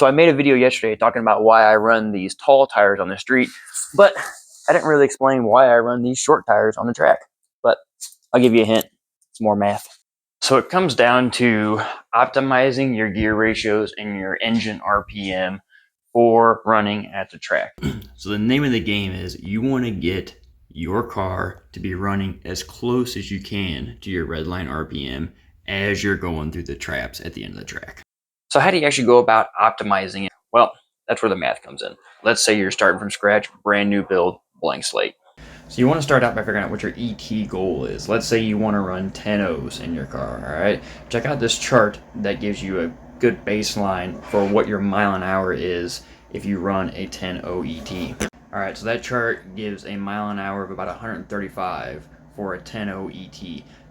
So I made a video yesterday talking about why I run these tall tires on the street, but I didn't really explain why I run these short tires on the track. But I'll give you a hint. It's more math. So it comes down to optimizing your gear ratios and your engine RPM for running at the track. So the name of the game is you want to get your car to be running as close as you can to your redline RPM as you're going through the traps at the end of the track. So how do you actually go about optimizing it? Well, that's where the math comes in. Let's say you're starting from scratch, brand new build, blank slate. So you want to start out by figuring out what your ET goal is. Let's say you want to run 10 O's in your car, all right? Check out this chart that gives you a good baseline for what your mile an hour is if you run a 10 O ET. All right, so that chart gives a mile an hour of about 135 for a 10 O ET.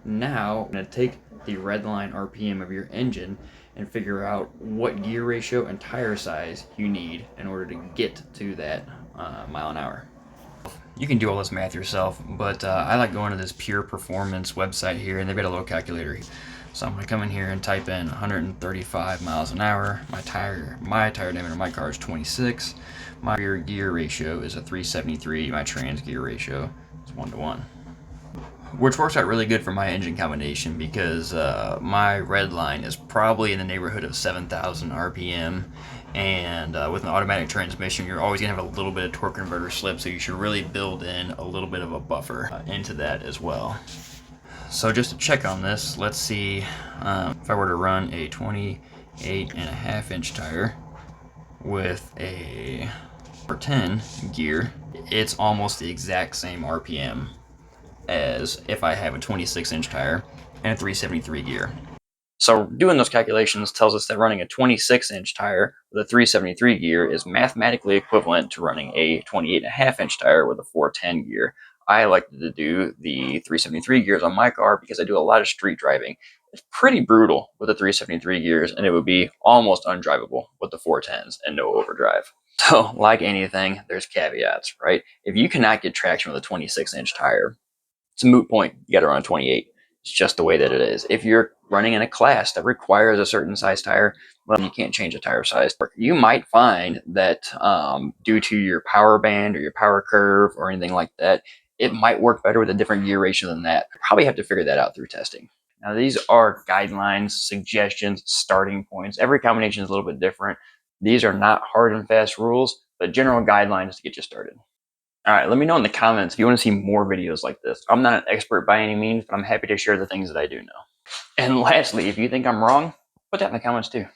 Now, I'm going to take the redline RPM of your engine and figure out what gear ratio and tire size you need in order to get to that mile an hour. You can do all this math yourself, but I like going to this Pure Performance website here, and they've got a little calculator. So I'm going to come in here and type in 135 miles an hour. My tire diameter of my car is 26. My rear gear ratio is a 373. My trans gear ratio is 1:1. Which works out really good for my engine combination because my redline is probably in the neighborhood of 7,000 RPM. And with an automatic transmission, you're always going to have a little bit of torque converter slip, so you should really build in a little bit of a buffer into that as well. So just to check on this, let's see if I were to run a 28.5-inch tire with a 410 gear, it's almost the exact same RPM as if I have a 26-inch tire and a 373 gear. So doing those calculations tells us that running a 26-inch tire with a 373 gear is mathematically equivalent to running a 28.5-inch tire with a 410 gear. I like to do the 373 gears on my car because I do a lot of street driving. It's pretty brutal with the 373 gears, and it would be almost undrivable with the 410s and no overdrive. So like anything, there's caveats, right? If you cannot get traction with a 26-inch tire, it's a moot point. You got to run a 28. It's just the way that it is. If you're running in a class that requires a certain size tire, well, you can't change the tire size. You might find that due to your power band or your power curve or anything like that, it might work better with a different gear ratio than that. You probably have to figure that out through testing. Now, these are guidelines, suggestions, starting points. Every combination is a little bit different. These are not hard and fast rules, but general guidelines to get you started. All right, let me know in the comments if you want to see more videos like this. I'm not an expert by any means, but I'm happy to share the things that I do know. And lastly, if you think I'm wrong, put that in the comments too.